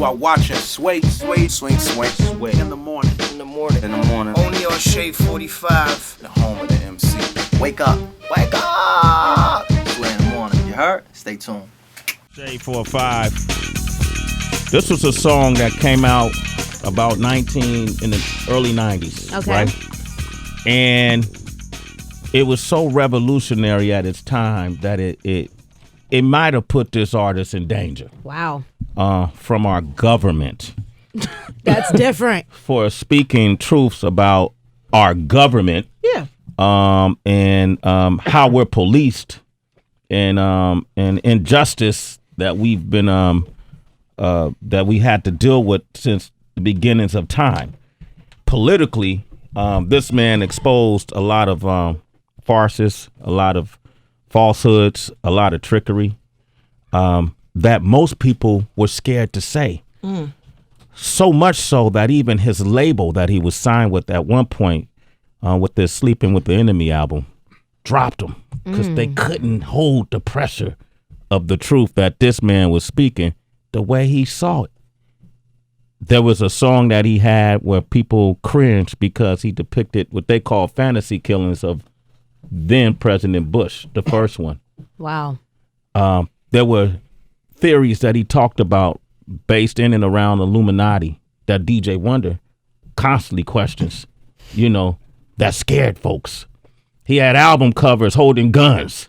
You are watching Sway, Sway, Swing, Sway, Sway in the morning. In the morning. In the morning. Only on Shade 45. The home of the MC. Wake up. Wake up. Sway in the morning. You heard? Stay tuned. Shade 45. This was a song that came out about in the early 90s. Okay. Right? And it was so revolutionary at its time that it might have put this artist in danger. Wow. From our government. That's different. For speaking truths about our government. Yeah. And how we're policed and injustice that we've been that we had to deal with since the beginnings of time. Politically, this man exposed a lot of farces, a lot of falsehoods, a lot of trickery that most people were scared to say. So much so that even his label that he was signed with at one point with the Sleeping with the Enemy album dropped him because they couldn't hold the pressure of the truth that this man was speaking the way he saw it. There was a song that he had where people cringed because he depicted what they call fantasy killings of then President Bush, the first one. Wow. There were theories that he talked about based in and around Illuminati that DJ Wonder constantly questions, that scared folks. He had album covers holding guns.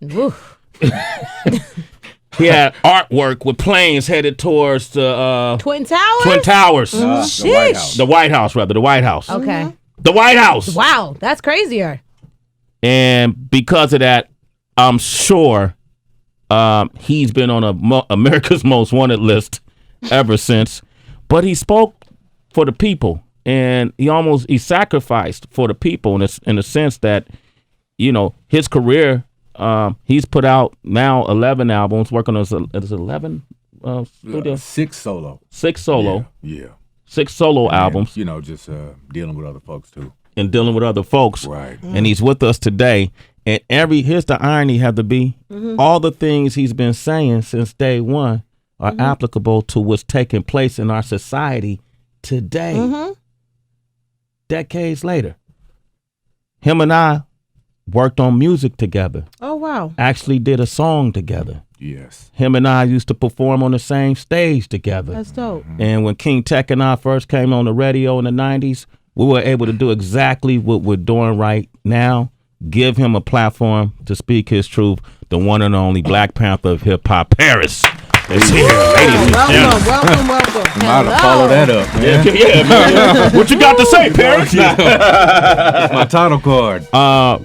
He had artwork with planes headed towards the Twin Towers? Twin Towers. The White House. The White House. Okay. The White House. Wow, that's crazier. And because of that, I'm sure he's been on America's Most Wanted list ever since. But he spoke for the people, and he sacrificed for the people in the sense that, his career, he's put out now 11 albums, working on 11 studio? 6 solo. 6 solo. Yeah. 6 solo albums. Just dealing with other folks too. And dealing with other folks. Right. And he's with us today. And here's the irony, Heather B. All the things he's been saying since day one are applicable to what's taking place in our society today. Decades later. Him and I worked on music together. Oh, wow. Actually did a song together. Yes. Him and I used to perform on the same stage together. That's dope. And when King Tech and I first came on the radio in the 90s, we were able to do exactly what we're doing right now. Give him a platform to speak his truth. The one and only Black Panther of hip hop, Paris. Is here, ladies and gentlemen. Welcome. Might have followed that up, man. Yeah, man. What you got to say, Paris? It's my title card.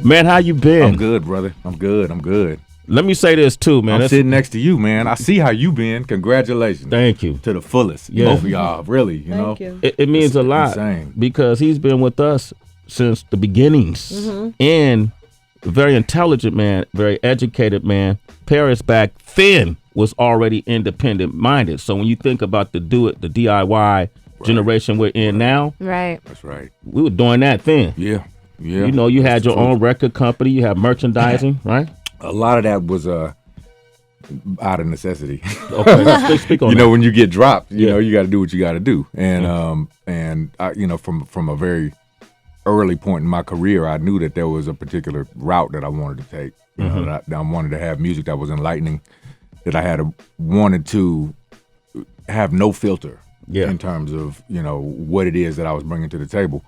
Man, how you been? I'm good, brother. I'm good. Let me say this too, man. I'm sitting next to you, man. I see how you been. Congratulations. Thank you. To the fullest. Yeah. Both of y'all, really, you know. You. It means a lot insane. because he's been with us since the beginnings. And a very intelligent man, very educated man. Paris back then was already independent minded. So when you think about the DIY generation we're in now, Right. That's right. we were doing that then. Yeah. You had your own record company, you have merchandising, right? A lot of that was out of necessity. Okay, let's speak on that. When you get dropped, you Yeah. know, you got to do what you got to do. And I, from a very early point in my career, I knew that there was a particular route that I wanted to take. That I wanted to have music that was enlightening, that I wanted to have no filter in terms of what it is that I was bringing to the table,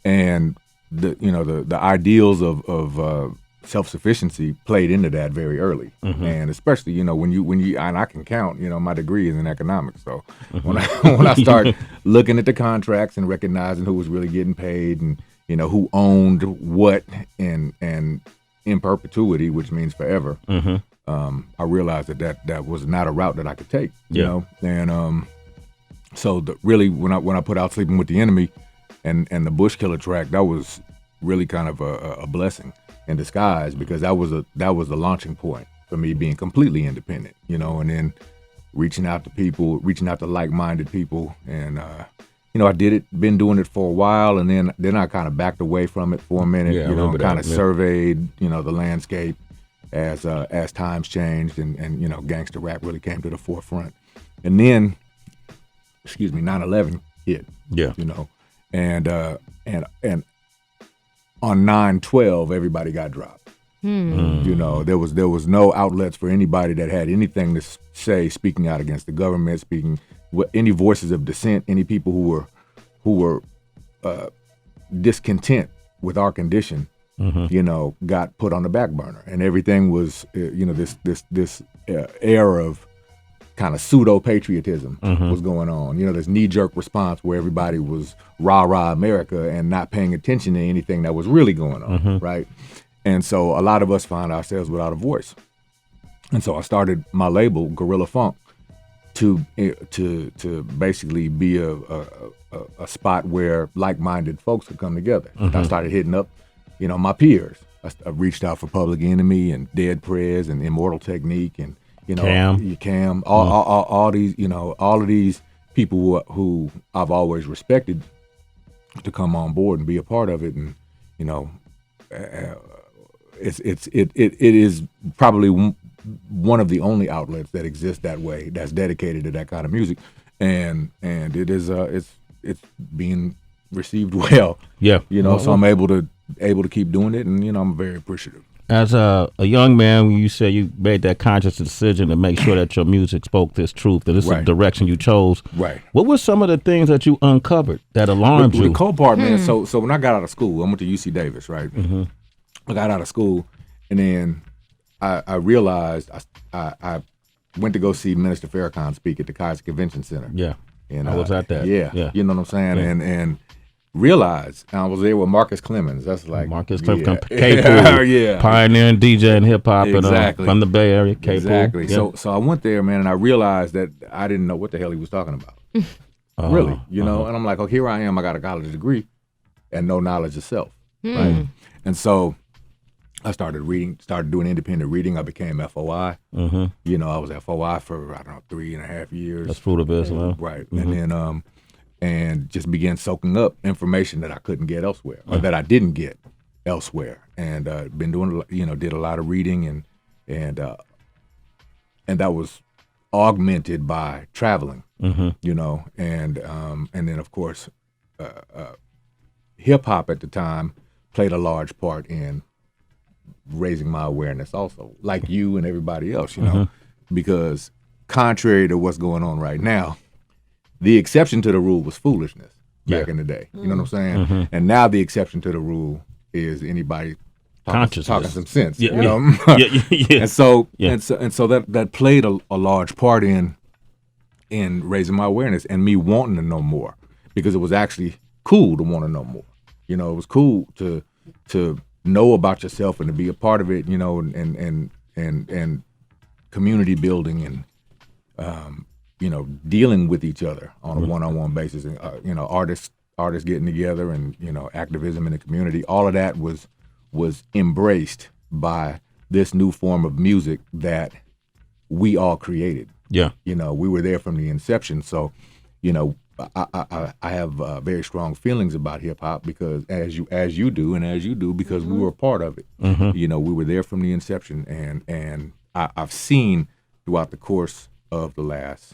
and the ideals of self-sufficiency played into that very early, and especially when you and I can count. My degree is in economics, so when I start looking at the contracts and recognizing who was really getting paid and who owned what and in perpetuity, which means forever, I realized that was not a route that I could take. And so really when I put out Sleeping with the Enemy and the Bush Killer track, that was really kind of a blessing in disguise, because that was the launching point for me being completely independent, and then reaching out to people, reaching out to like-minded people, and I been doing it for a while, and then I kind of backed away from it for a minute, kind of surveyed, the landscape as times changed and gangster rap really came to the forefront. And then 9/11 hit. Yeah. You know, and on 9/12 everybody got dropped. You know, there was no outlets for anybody that had anything to say, speaking out against the government, any voices of dissent, any people who were discontent with our condition, you know, got put on the back burner, and everything was, you know, this era of kind of pseudo patriotism was going on. You know, this knee jerk response where everybody was rah rah America and not paying attention to anything that was really going on, right? And so a lot of us found ourselves without a voice, and so I started my label, Gorilla Funk, to basically be a spot where like-minded folks could come together. I started hitting up, you know, my peers. I reached out for Public Enemy and Dead Prez and Immortal Technique and, you know, Cam, all these, you know, all of these people who I've always respected to come on board and be a part of it. And, you know, it is probably one of the only outlets that exist that way, that's dedicated to that kind of music, and it is it's being received well. Yeah, you know, so I'm able to keep doing it, and you know, I'm very appreciative. As a young man, you said you made that conscious decision to make sure that your music spoke this truth, that this is the direction you chose. Right. What were some of the things that you uncovered that alarmed you? The cool part, man. So when I got out of school, I went to UC Davis, right? I got out of school, and then I realized I went to go see Minister Farrakhan speak at the Kaiser Convention Center. Yeah, and I was at that. Yeah, you know what I'm saying? Yeah. And realized, and I was there with Marcus Clemens. That's like Marcus Clemens, K-Pool, pioneering DJ and hip hop, exactly. From the Bay Area. K-Pool. Exactly. Yeah. So I went there, man, and I realized that I didn't know what the hell he was talking about. Really, you know. And I'm like, oh, here I am. I got a college degree, and no knowledge of self. Right. And so I started doing independent reading. I became FOI. You know, I was FOI for, I don't know, 3.5 years. That's Fruit of Islam. Right. And then, and just began soaking up information that I couldn't get elsewhere, or that I didn't get elsewhere. And been doing, you know, did a lot of reading, and that was augmented by traveling, you know, and then of course, hip hop at the time played a large part in raising my awareness also, like you and everybody else, you know, because contrary to what's going on right now, the exception to the rule was foolishness back in the day. You know what I'm saying? And now the exception to the rule is anybody talking some sense. You know? And so that played a large part in raising my awareness and me wanting to know more, because it was actually cool to want to know more. You know, it was cool to know about yourself and to be a part of it, you know, and community building and you know, dealing with each other on a one-on-one basis, and you know, artists getting together, and you know, activism in the community. All of that was embraced by this new form of music that we all created. Yeah, you know, we were there from the inception. So, you know, I have very strong feelings about hip hop, because as you do, because we were a part of it. You know, we were there from the inception, and I've seen throughout the course of the last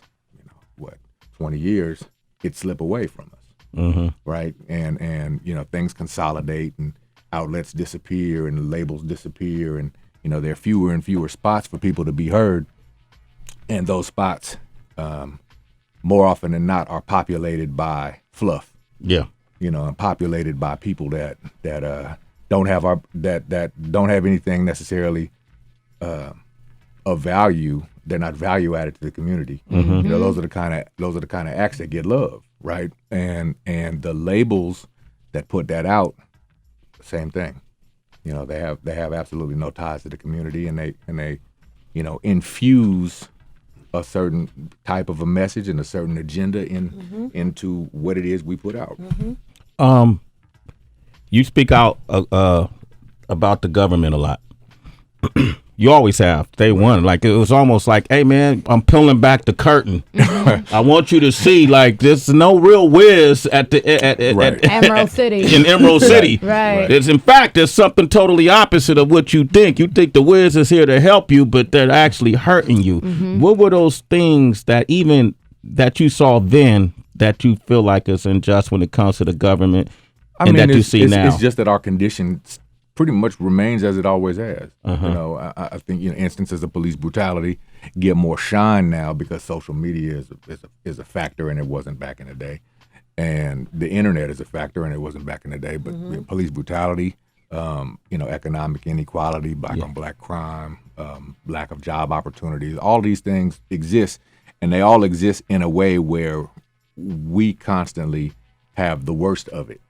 20 years it slip away from us, right? And you know, things consolidate and outlets disappear and labels disappear, and you know, there are fewer and fewer spots for people to be heard, and those spots more often than not are populated by fluff. Yeah, you know, and populated by people that don't have anything necessarily of value. They're not value added to the community. You know, those are the kind of acts that get love, right? And the labels that put that out, same thing. You know, they have absolutely no ties to the community, and they you know, infuse a certain type of a message and a certain agenda into what it is we put out. You speak out about the government a lot. You always have. Day one, like, it was almost like, hey man, I'm peeling back the curtain. I want you to see, like, there's no real whiz at Emerald City. In Emerald City. Right. It's, in fact, there's something totally opposite of what you think. You think the whiz is here to help you, but they're actually hurting you. What were those things that even that you saw then that you feel like is unjust when it comes to the government, that you see now? It's just that our condition pretty much remains as it always has. You know, I think instances of police brutality get more shine now because social media is a factor, and it wasn't back in the day, and the internet is a factor, and it wasn't back in the day. But police brutality, economic inequality, black on black crime, lack of job opportunities, all these things exist, and they all exist in a way where we constantly have the worst of it.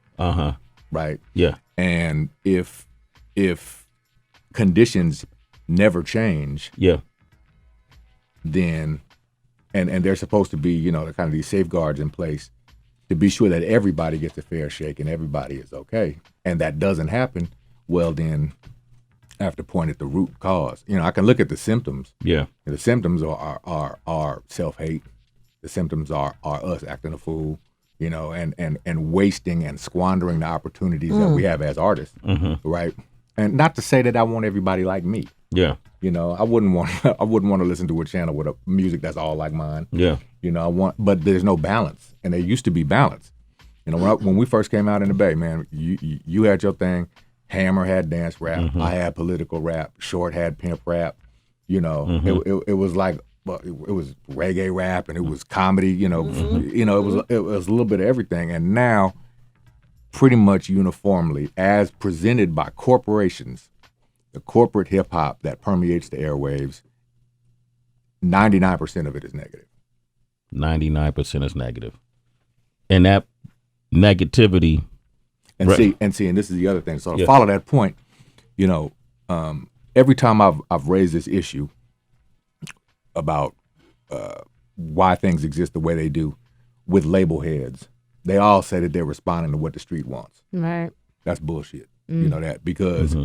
Right? Yeah. And if conditions never change, then and they're supposed to be, the kind of these safeguards in place to be sure that everybody gets a fair shake and everybody is okay, and that doesn't happen, well then I have to point at the root cause. I can look at the symptoms. Yeah. The symptoms are self-hate. The symptoms are us acting a fool, and wasting and squandering the opportunities that we have as artists, right? And not to say that I want everybody like me. Yeah. I wouldn't want to listen to a channel with a music that's all like mine. Yeah. But there's no balance, and there used to be balance. When we first came out in the Bay, man, you had your thing. Hammer had dance rap. I had political rap. Short had pimp rap. It was like, it was reggae rap, and it was comedy. It was a little bit of everything. And now, pretty much uniformly, as presented by corporations, the corporate hip hop that permeates the airwaves, 99% of it is negative. 99% is negative, and that negativity. And this is the other thing. So to follow that point, every time I've raised this issue about why things exist the way they do with label heads, they all say that they're responding to what the street wants. Right. That's bullshit. You know that, because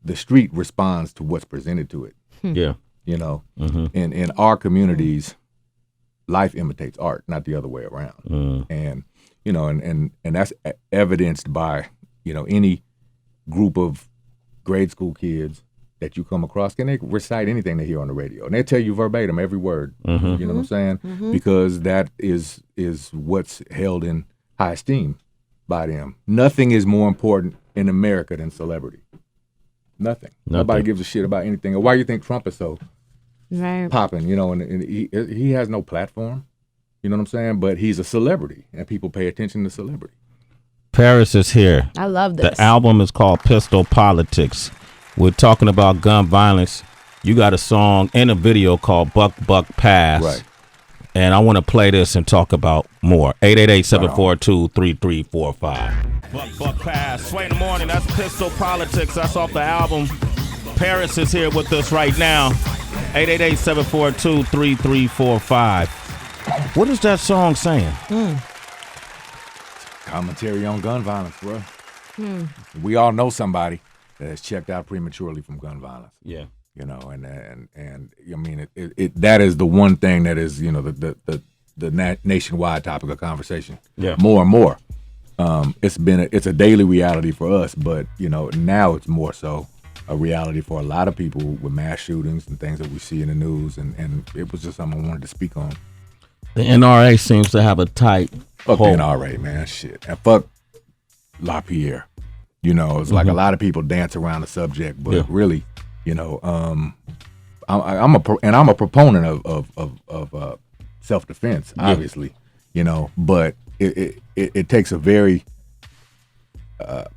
the street responds to what's presented to it. Yeah. In our communities, life imitates art, not the other way around. And and that's evidenced by any group of grade school kids that you come across. Can they recite anything they hear on the radio? And they tell you verbatim every word. You know what I'm saying? Because that is what's held in high esteem by them. Nothing is more important in America than celebrity. Nothing. Nobody gives a shit about anything. Why do you think Trump is so popping? And he has no platform. You know what I'm saying? But he's a celebrity, and people pay attention to celebrity. Paris is here. I love this. The album is called Pistol Politics. We're talking about gun violence. You got a song and a video called Buck Buck Pass. Right. And I want to play this and talk about more. 888-742-3345. Buck Buck Pass. Sway in the morning. That's Pistol Politics. That's off the album. Paris is here with us right now. 888-742-3345. What is that song saying? Commentary on gun violence, bro. We all know somebody that has checked out prematurely from gun violence. Yeah. And I mean, that is the one thing that is, the nationwide topic of conversation. Yeah. More and more. It's a daily reality for us, but now it's more so a reality for a lot of people with mass shootings and things that we see in the news, and it was just something I wanted to speak on. The NRA seems to have a tight fuck hold. the NRA, man, shit, and fuck LaPierre. It's like a lot of people dance around the subject, but really, I'm a proponent of self-defense, obviously, but it takes a very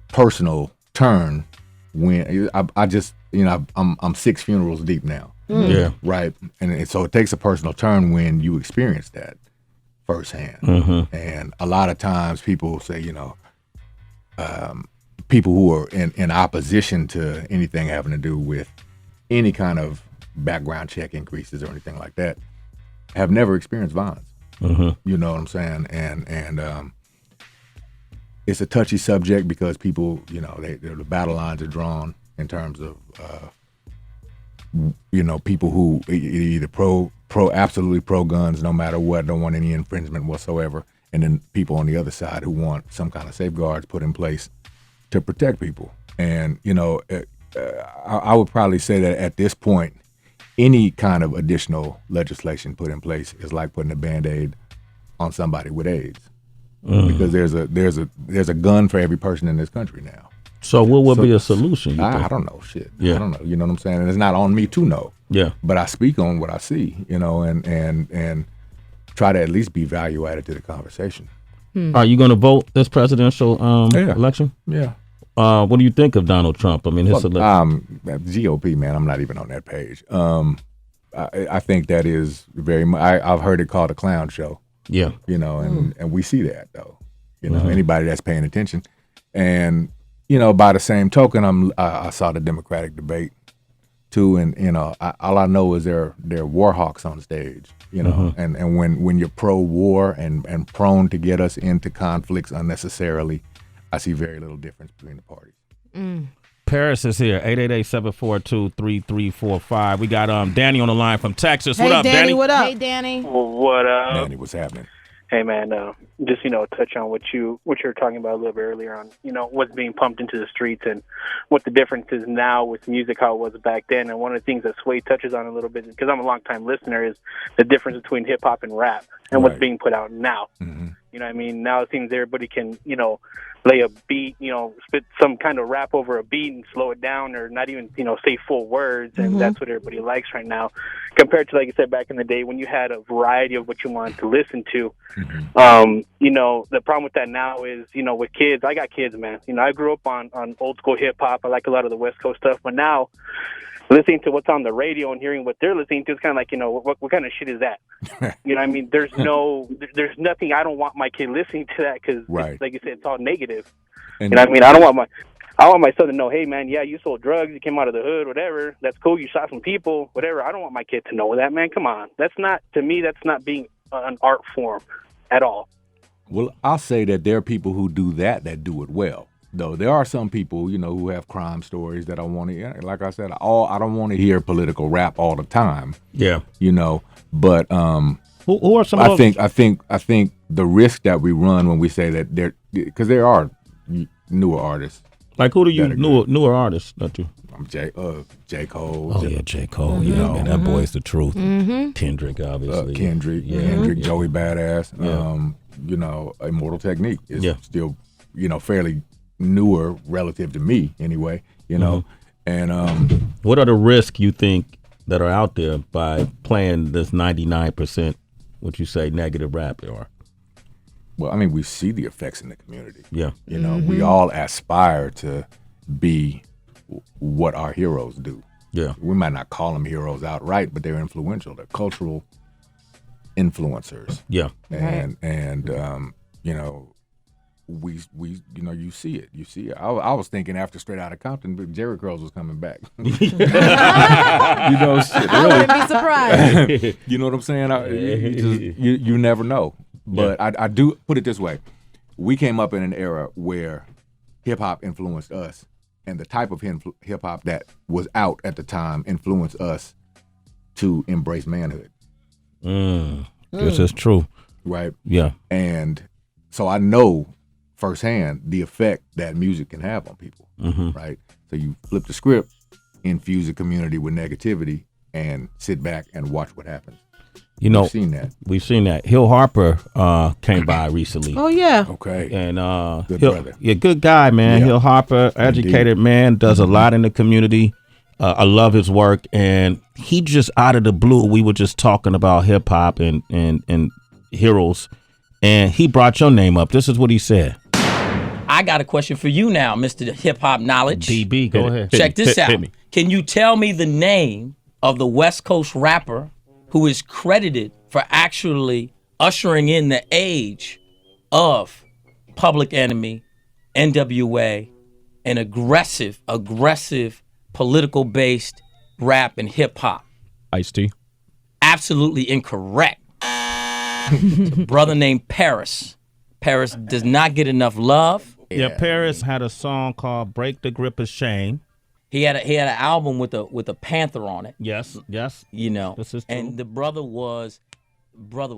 personal turn when I'm 6 funerals deep now. Yeah. Right. And so it takes a personal turn when you experience that firsthand. And a lot of times people say, people who are in opposition to anything having to do with any kind of background check increases or anything like that have never experienced violence. You know what I'm saying? And it's a touchy subject because people, the battle lines are drawn in terms of, people who either absolutely pro guns, no matter what, don't want any infringement whatsoever, and then people on the other side who want some kind of safeguards put in place to protect people. And I would probably say that at this point, any kind of additional legislation put in place is like putting a Band-Aid on somebody with AIDS, because there's a gun for every person in this country now. So what would be a solution? You I think? don't know shit. Yeah. I don't know. You know what I'm saying? And it's not on me to know. Yeah. But I speak on what I see, and try to at least be value added to the conversation. Are you going to vote this presidential Yeah. election? Yeah. What do you think of Donald Trump? I mean, his election. GOP, man, I'm not even on that page. I think that is very much, I've heard it called a clown show, Yeah. and we see that, though. Anybody that's paying attention. And, by the same token, I saw the Democratic debate too, and all I know is they're war hawks on stage, and when you're pro-war and prone to get us into conflicts unnecessarily, I see very little difference between the parties. Paris is here. 888-742-3345. We got Danny on the line from Texas. Hey, What up, Danny? What up? Hey, Danny. What up? Danny, what's happening? Hey man, just touch on what you were talking about a little bit earlier on, what's being pumped into the streets and what the difference is now with music, how it was back then. And one of the things that Sway touches on a little bit, because I'm a long time listener, is the difference between hip hop and rap and what's being put out now. Mm-hmm. You know what I mean? Now it seems everybody can, lay a beat, spit some kind of rap over a beat and slow it down, or not even, say full words. And that's what everybody likes right now, compared to, like I said, back in the day when you had a variety of what you wanted to listen to. The problem with that now is, with kids, I got kids, man. I grew up on old school hip hop. I like a lot of the West Coast stuff, but now listening to what's on the radio and hearing what they're listening to is kind of like, what kind of shit is that? You know what I mean? There's nothing. I don't want my kid listening to that because, like you said, it's all negative. And, you know what I mean? I want my son to know, hey, man, yeah, you sold drugs, you came out of the hood, whatever. That's cool. You shot some people, whatever. I don't want my kid to know that, man. Come on. That's not being an art form at all. Well, I'll say that there are people who do that do it well. Though there are some people, who have crime stories that I want to, like I said, I don't want to hear political rap all the time. Yeah. But who are some? I think the risk that we run when we say that because there are newer artists. Like who do you newer artists? Not you. J. Cole. Oh yeah, J. Cole. Man, that boy's the truth. Kendrick, obviously. Kendrick, Joey Badass. Immortal Technique is still, fairly newer relative to me anyway, and what are the risks you think that are out there by playing this 99%, what you say, negative rap are? Well, I mean, we see the effects in the community. Yeah. We all aspire to be what our heroes do. Yeah. We might not call them heroes outright, but they're influential. They're cultural influencers. Yeah. And we you see it. I was thinking after Straight Outta Compton, but Jerry Curls was coming back. Shit, really. I wouldn't be surprised. You know what I'm saying? You never know. But I do put it this way: we came up in an era where hip hop influenced us, and the type of hip hop that was out at the time influenced us to embrace manhood. This is true, right? Yeah, and so I know firsthand the effect that music can have on people, right? So you flip the script, infuse a community with negativity, and sit back and watch what happens. We've seen that. We've seen that. Hill Harper came by recently. Oh yeah. Okay. And good brother. Yeah, good guy, man. Yeah. Hill Harper, educated man, does a lot in the community. I love his work, and he just out of the blue. We were just talking about hip hop and heroes, and he brought your name up. This is what he said. I got a question for you now, Mr. Hip Hop Knowledge. DB, go ahead. Check this out. Can you tell me the name of the West Coast rapper who is credited for actually ushering in the age of Public Enemy, NWA, and aggressive political-based rap and hip-hop? Ice-T. Absolutely incorrect. It's a brother named Paris. Paris does not get enough love. Yeah, Paris had a song called "Break the Grip of Shame." He had an album with a panther on it. Yes. You know, this is true. And the brother was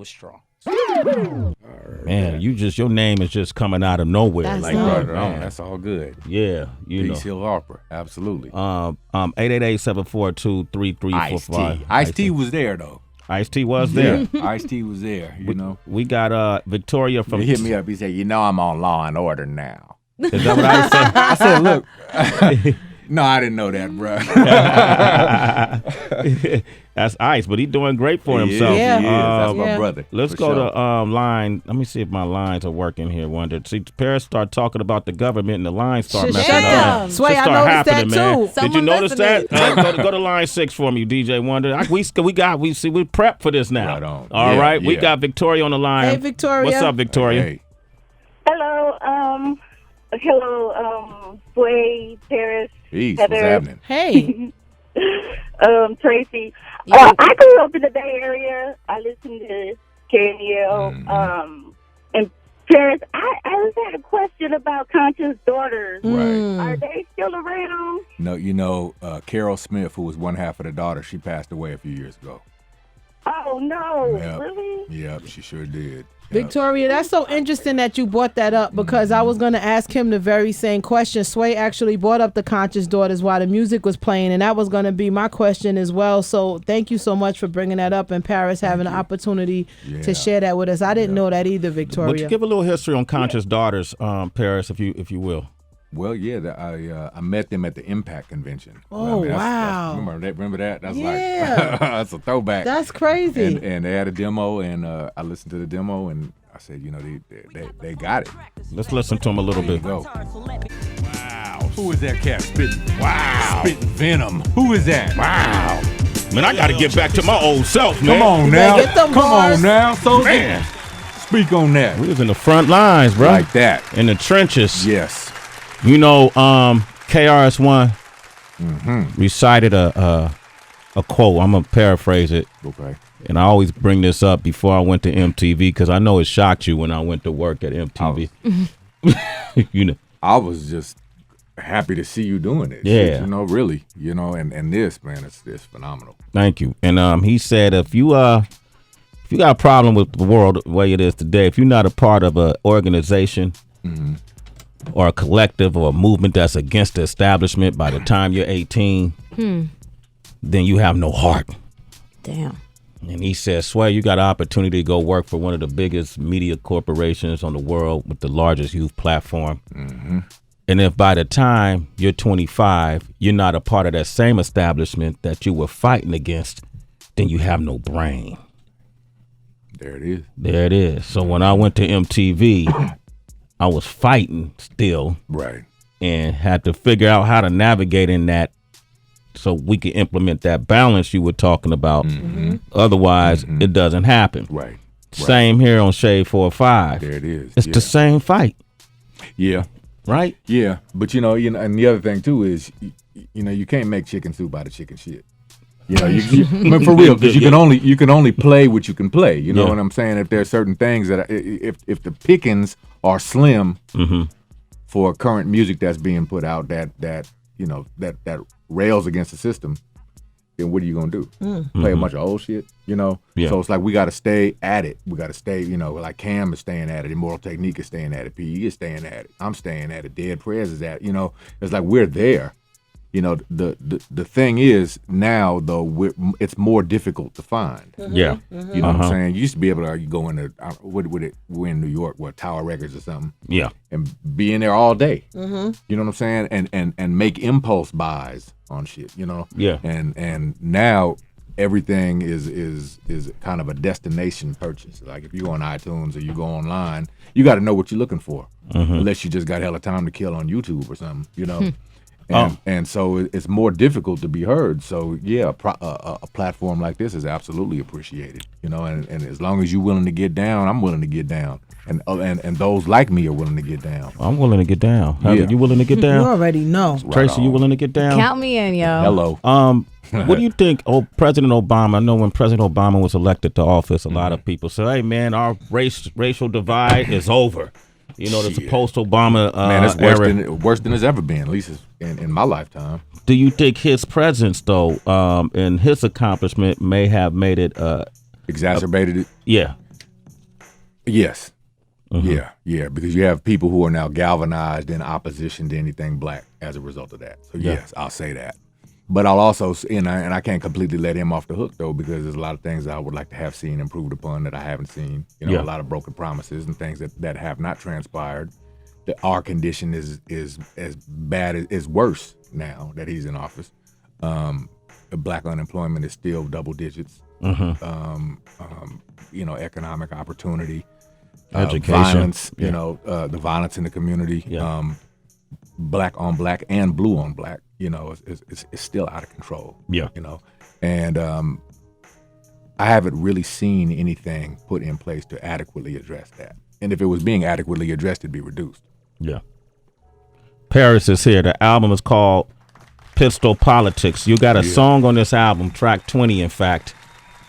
strong. Man, your name is just coming out of nowhere. That's Like dope. that, Right on. man. That's all good. Yeah, you know. Peace Hill Harper. Absolutely. 888-742-3345. Ice-T was there, though. Ice-T was there. Ice-T was there, you know. We got Victoria from. He hit me up. He said, I'm on Law and Order now. Is that what I said? I said, look. No, I didn't know that, bro. That's Ice, but he's doing great for himself. Yeah. He is. That's my Yeah. brother. Let's for go sure. to line. Let me see if my lines are working here. Wonder. See, Paris start talking about the government and the lines start Shit, messing yeah. up. Sway, Shit I start noticed happening, that man. too. Did you Someone notice that? listening. Go to line 6 for me, DJ Wonder. We prepped for this now. Right on. All Yeah, right, we yeah. got Victoria on the line. Hey, Victoria. What's up, Victoria? Hey. Hello, Sway, Paris, Peace. Heather. What's happening? Hey. Tracy. Yeah. I grew up in the Bay Area. I listened to KNEL. And Paris, I just had a question about Conscious Daughters. Mm. Are they still around? No, Carol Smith, who was one half of the daughter, she passed away a few years ago. Oh, no. Yep. Really? Yep, she sure did. Yep. Victoria, that's so interesting that you brought that up because I was going to ask him the very same question. Sway actually brought up the Conscious Daughters while the music was playing, and that was going to be my question as well. So thank you so much for bringing that up and Paris having the opportunity to Yeah. share that with us. I didn't know that either, Would you Victoria. give a little history on Conscious Daughters, Paris, if you will? Well, yeah, I met them at the Impact convention. Oh, wow. Remember that? That's Yeah. like that's a throwback. That's crazy. And they had a demo, and I listened to the demo, and I said, they got it. Let's listen to him a little There you bit. go. Wow. Who is that cat spitting? Wow. Spitting venom. Who is that? Wow. Man, I got to get back to my old self, man. Come on You now. better get them Come bars. on now. So Man. speak on that. We was in the front lines, bro. Like that. In the trenches. Yes. You know, KRS-One recited a quote. I'm going to paraphrase it. Okay. And I always bring this up before I went to MTV because I know it shocked you when I went to work at MTV. You know. I was just happy to see you doing it. Yeah. Really. And this, man, it's phenomenal. Thank you. And he said if you got a problem with the world the way it is today, if you're not a part of an organization or a collective or a movement that's against the establishment by the time you're 18, then you have no heart. Damn. And he says, Sway, you got an opportunity to go work for one of the biggest media corporations on the world with the largest youth platform. And if by the time you're 25, you're not a part of that same establishment that you were fighting against, then you have no brain. There it is. There it is. So when I went to MTV, I was fighting still Right. and had to figure out how to navigate in that so we could implement that balance you were talking about. Otherwise, it doesn't happen. Right. Same here on Shade 4-5. There it is. It's the same fight, Yeah. right? Yeah. But and the other thing too is you can't make chicken soup out of chicken shit. I mean, for real, because you can only play what you can play. You know Yeah. what I'm saying? If there are certain things that if the pickings are slim for current music that's being put out that rails against the system, then what are you gonna do? Play a bunch of old shit? Yeah. So it's like we got to stay at it. We got to stay. Like Cam is staying at it. Immortal Technique is staying at it. PE is staying at it. I'm staying at it. Dead Prayers is at. It's like we're there. The thing is now though it's more difficult to find. Yeah. You know what I'm saying? You used to be able to go into we're in New York, Tower Records or something, Yeah. and be in there all day. You know what I'm saying? And make impulse buys on shit. Yeah. And now everything is kind of a destination purchase. Like if you go on iTunes or you go online, you got to know what you're looking for, unless you just got hella time to kill on YouTube or something. And so it's more difficult to be heard. So yeah, a platform like this is absolutely appreciated. And as long as you're willing to get down, I'm willing to get down, and those like me are willing to get down. I'm willing to get down. Yeah. You willing to get You down? already know. Tracy, you willing to get down? Count me in, yo. Hello. What do you think? President Obama. I know when President Obama was elected to office, a lot of people said, "Hey, man, our racial divide is over." There's a post-Obama Man, it's era. worse than it's ever been, at least in my lifetime. Do you think his presence, though, and his accomplishment may have made it? Exacerbated it. Yeah. Yes. Yeah, because you have people who are now galvanized in opposition to anything black as a result of that. So yes, I'll say that. But I'll also, and I can't completely let him off the hook though, because there's a lot of things I would like to have seen improved upon that I haven't seen. You know, a lot of broken promises and things that have not transpired. Our condition is as bad, is worse now that he's in office. Black unemployment is still double digits. You know, economic opportunity. Education, violence, you know, the violence in the community, black on black and blue on black, you know, is still out of control. Yeah. You know, and I haven't really seen anything put in place to adequately address that. And if it was being adequately addressed, it'd be reduced. Yeah. Paris is here. The album is called Pistol Politics. You got a song on this album, track 20, in fact.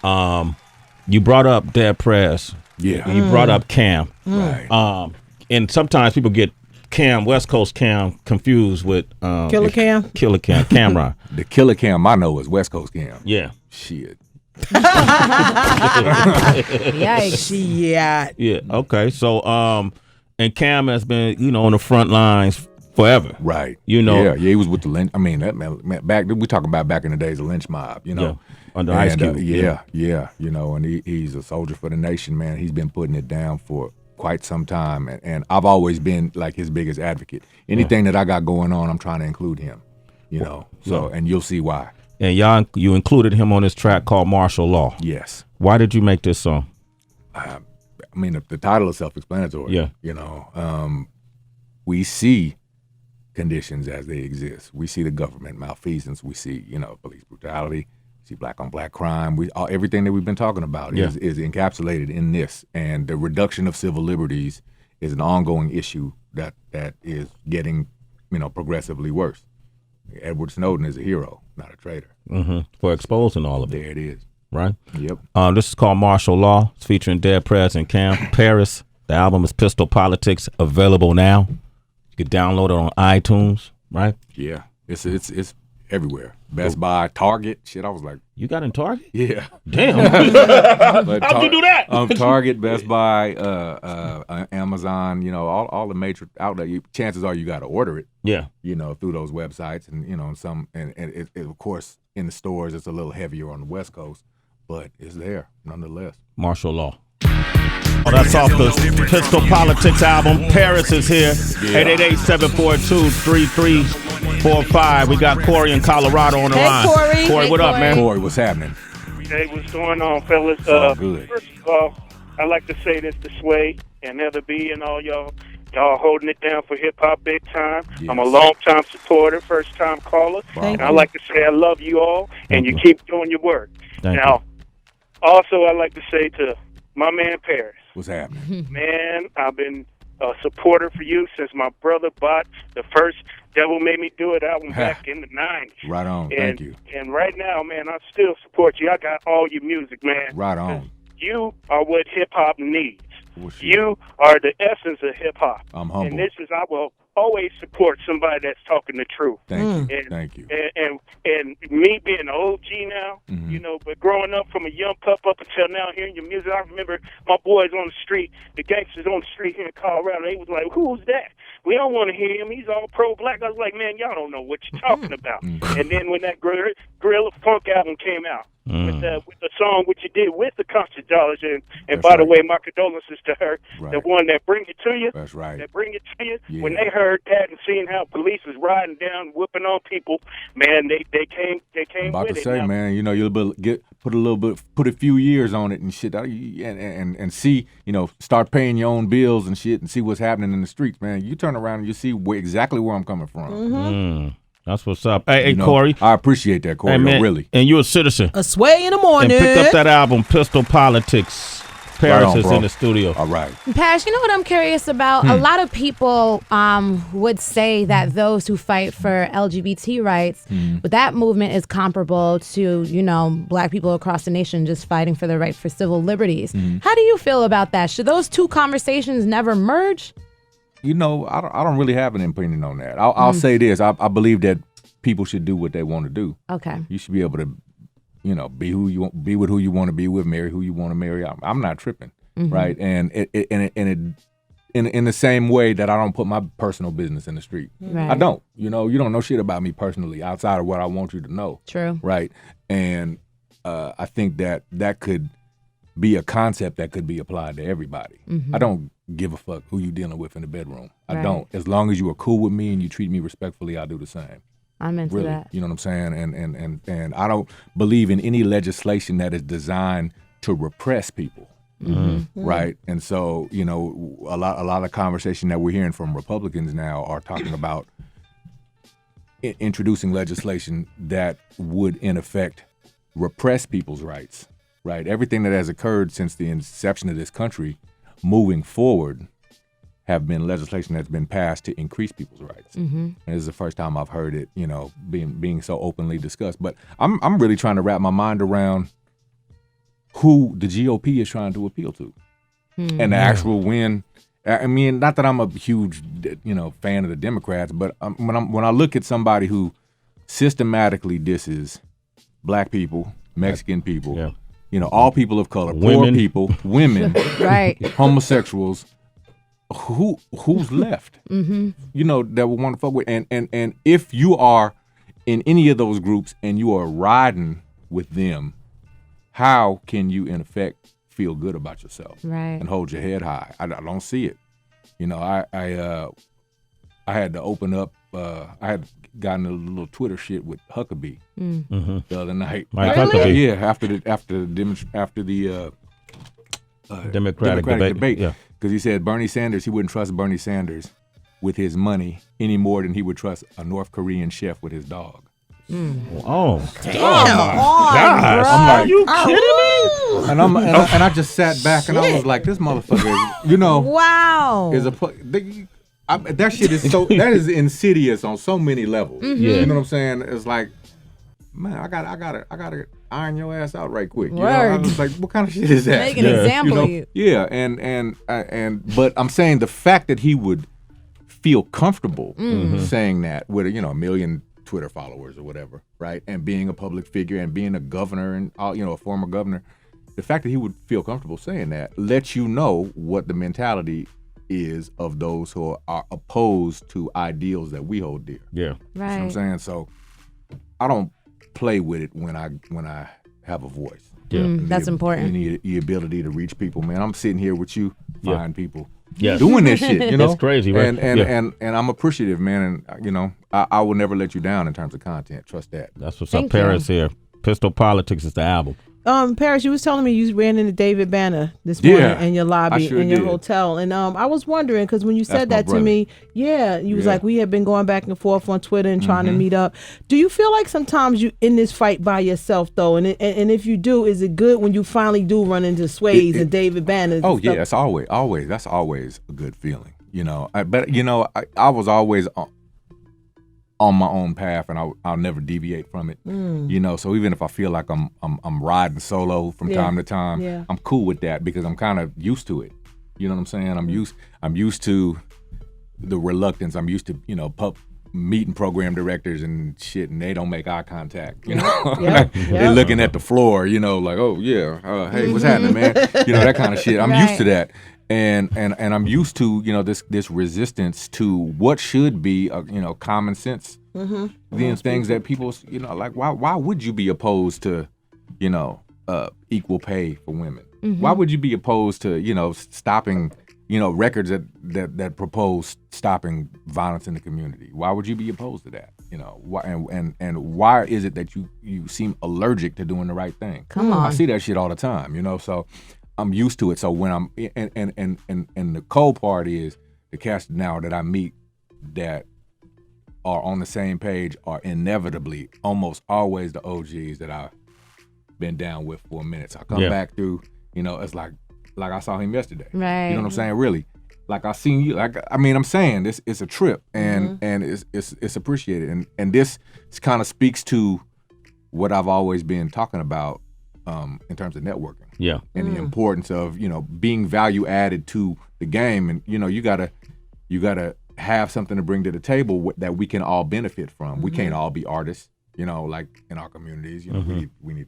You brought up Dead Prez. Yeah. You brought up Cam. Right. And sometimes people get Cam, West Coast Cam, confused with Killer Cam? Killer Cam, Cameron. The Killer Cam I know is West Coast Cam. Yeah. Shit. Yikes. Yeah. Yeah. Okay. So, and Cam has been, you know, on the front lines forever. Right. You know. Yeah. He was with the lynch. I mean, that man back. We talking about back in the days of lynch mob. You know. Under Ice Cube. Yeah. You know, and he's a soldier for the nation, man. He's been putting it down for quite some time, and I've always been like his biggest advocate. Anything that I got going on, I'm trying to include him. You know. So, and you'll see why. And you included him on this track called Martial Law. Yes. Why did you make this song? I mean, the title is self-explanatory. Yeah. You know, we see conditions as they exist. We see the government malfeasance. We see, you know, police brutality. We see black on black crime. Everything that we've been talking about is encapsulated in this. And the reduction of civil liberties is an ongoing issue that is getting, you know, progressively worse. Edward Snowden is a hero, not a traitor. For exposing all of it. There it is. Right? Yep. This is called Martial Law. It's featuring Dead Prez and Cam. Paris. The album is Pistol Politics. Available now. You can download it on iTunes, right? Yeah. It's everywhere. Best Buy, Target. Shit, I was like, you got in Target? Yeah. Damn. How'd you do that? Target, Best Buy, Amazon, you know, all the major outlets. Chances are you got to order it. Yeah. You know, through those websites, and you know, and it of course in the stores it's a little heavier on the West Coast, but it's there nonetheless. Martial Law. Oh, that's off the Pistol Politics album. Paris is here. 888-742-3345. We got Corey in Colorado on the line. Corey. Corey, what up, man? Corey, what's happening? Hey, what's going on, fellas? Good. First of all, I'd like to say this to Sway and Heather B and all y'all. Y'all holding it down for hip-hop big time. Yes. I'm a long-time supporter, first-time caller. Thank and you. I'd like to say I love you all, and you keep doing your work. Thank now, also, I'd like to say to my man Paris, What's happening? man, I've been a supporter for you since my brother bought the first Devil Made Me Do It album back in the 90s. Right on. Thank you. And right now, man, I still support you. I got all your music, man. Right on. You are what hip-hop needs. Well, shit. You are the essence of hip-hop. I'm humble. And this is, I will always support somebody that's talking the truth. Thank you. And, Thank you. And me being an OG now, you know, but growing up from a young pup up until now, hearing your music, I remember my boys on the street, the gangsters on the street here in Colorado, they was like, who's that? We don't want to hear him. He's all pro-black. I was like, man, y'all don't know what you're talking about. And then when that Gorilla Funk album came out, with the song which you did with the Conscious Dollars, and by the way, my condolences to her, the one that Bring It To You. That's right. That Bring It To You. Yeah. When they heard that and seeing how police was riding down, whooping on people, man, they came I'm about with to it. say, now. man, you know, you'll put a few years on it and shit, and see, you know, start paying your own bills and shit, and see what's happening in the streets, man. You turn around and you see exactly where I'm coming from. That's what's up. Hey, You know, Corey. I appreciate that, Corey. Hey, man, really. And you're a citizen. A Sway in the And morning. pick up that album, Pistol Politics. Paris on, is bro. in the studio. All right. Pash, you know what I'm curious about? A lot of people would say that those who fight for LGBT rights, but that movement is comparable to, you know, black people across the nation just fighting for the right for civil liberties. How do you feel about that? Should those two conversations never merge? You know, I don't really have an opinion on that. I'll say this: I believe that people should do what they want to do. Okay. You should be able to, you know, be with who you want to be with, marry who you want to marry. I'm not tripping. right? And in the same way that I don't put my personal business in the street. Right. I don't. You don't know shit about me personally outside of what I want you to know. True. Right. And I think that could be a concept that could be applied to everybody. I don't give a fuck who you dealing with in the bedroom. I don't. As long as you are cool with me and you treat me respectfully, I'll do the same. I'm into Really. that. You know what I'm saying? And I don't believe in any legislation that is designed to repress people. Right. And so, a lot of conversation that we're hearing from Republicans now are talking about introducing legislation that would, in effect, repress people's rights. Right. Everything that has occurred since the inception of this country, moving forward, have been legislation that's been passed to increase people's rights. And this is the first time I've heard it, being so openly discussed. But I'm really trying to wrap my mind around who the GOP is trying to appeal to, and the actual win. I mean, not that I'm a huge, fan of the Democrats, but when I look at somebody who systematically disses Black people, Mexican people, all people of color, poor people, women, Right. homosexuals, who's left? That we want to fuck with, and if you are in any of those groups and you are riding with them, how can you, in effect, feel good about yourself and hold your head high? I don't see it. I had to open up. I had gotten a little Twitter shit with Huckabee the other night. Mike Huckabee. Yeah, after the Democratic debate. Yeah. Because he said he wouldn't trust Bernie Sanders with his money any more than he would trust a North Korean chef with his dog. Oh, Damn. gosh. I'm like, Are you kidding me? And I just sat back and I was like, this motherfucker, Wow. is that shit is that is insidious on so many levels. Yeah. You know what I'm saying? It's like, man, I gotta iron your ass out right quick. Word. I was like, what kind of shit is that? Make an example of you. Yeah, and but I'm saying the fact that he would feel comfortable saying that with a million Twitter followers or whatever, right? And being a public figure and being a governor and a former governor, the fact that he would feel comfortable saying that lets you know what the mentality is of those who are opposed to ideals that we hold dear. Yeah. Right. You know what I'm saying? So I don't play with it when I have a voice. Yeah. That's important. You need the ability to reach people, man. I'm sitting here with you, fine people. Yes. Doing this shit, It's crazy, right? And I'm appreciative, man. And I will never let you down in terms of content. Trust that. That's what's Thank up, Paris here. Pistol Politics is the album. Paris, you was telling me you ran into David Banner this morning in your lobby I sure in your did. hotel, and I was wondering because when you said That's my that to brother. me, you was Yeah. like we had been going back and forth on Twitter and trying to meet up. Do you feel like sometimes you in this fight by yourself though, and if you do, is it good when you finally do run into Swayze and David Banner? Oh yeah, it's always that's always a good feeling, I was always on my own path, and I'll never deviate from it, So even if I feel like I'm riding solo from time to time, I'm cool with that because I'm kind of used to it. You know what I'm saying? I'm used to the reluctance. I'm used to meeting program directors and shit, and they don't make eye contact. They're looking at the floor. Like, oh yeah, hey, what's happening, man? That kind of shit. I'm used to that. And I'm used to this resistance to what should be common sense. Things that people like why would you be opposed to equal pay for women? Why would you be opposed to stopping records that propose stopping violence in the community? Why would you be opposed to that? Why and why is it that you seem allergic to doing the right thing? Come on. I see that shit all the time. So I'm used to it. So when I'm and the cold part is the cast now that I meet that are on the same page are inevitably almost always the OGs that I've been down with for a minute. So I come back through, it's like I saw him yesterday. Right. You know what I'm saying? Really. Like I seen you. I'm saying this. It's a trip, and it's appreciated, and this kind of speaks to what I've always been talking about in terms of networking. Yeah. And the importance of being value added to the game, and you gotta have something to bring to the table that we can all benefit from. We can't all be artists, like in our communities. We need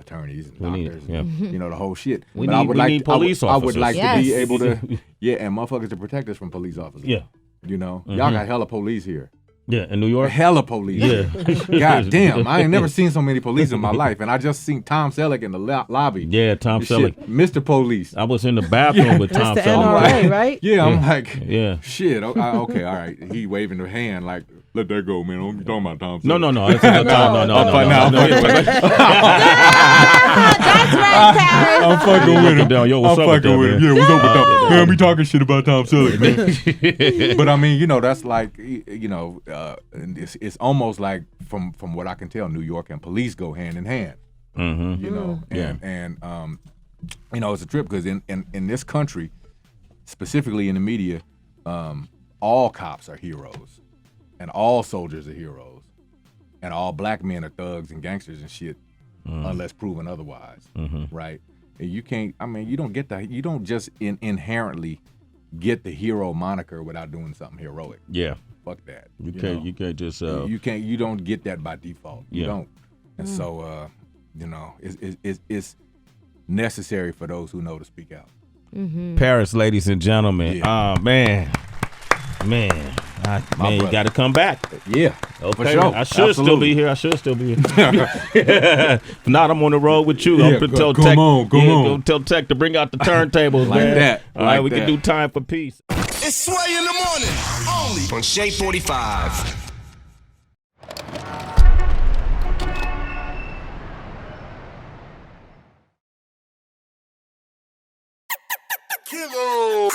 attorneys and We need- doctors, yeah. you know, the whole shit. We But I need- would we like need I would- police I would like officers. to be Yes. able to, and motherfuckers to protect us from police officers. Yeah. You know, y'all got hella police here. Yeah, in New York. Hella police. Yeah. God damn, I ain't never seen so many police in my life, and I just seen Tom Selleck in the lobby. Yeah, Tom Shit, Selleck. Mr. Police. I was in the bathroom with Tom That's the Selleck. NRA, right? Yeah, I'm like, Yeah. shit. Okay, all right. He waving the hand like, let that go, man. Don't be talking about Tom Selleck. No. It's not Tom. No. That's right, Paris. I'm fucking with him. Down. Yo, what's I'm up with fucking that, with him. man? Yeah, what's up with Tom? Man, be talking shit about Tom Selleck, man. But I mean, you know, that's like, you know, it's almost like from what I can tell, New York and police go hand in hand. Mm-hmm. You know, and you know, it's a trip because in this country, specifically in the media, all cops are heroes, and all soldiers are heroes, and all black men are thugs and gangsters and shit, unless proven otherwise, right? And you can't. I mean, you don't get that. You don't just inherently get the hero moniker without doing something heroic. Yeah. Fuck that. You know? can't. You can't just. You don't get that by default. You Yeah. don't. And so, you know, it's necessary for those who know to speak out. Paris, ladies and gentlemen. Yeah. Man, you brother. got to come back. Yeah, Okay, for sure. I should still be here. If not, I'm on the road with you. Yeah, I'm gonna tell come Tech, on. Go tell Tech to bring out the turntables, Like man. that, All right, like we that. can do Time for Peace. It's Sway in the morning, only on Shea 45. Kilo.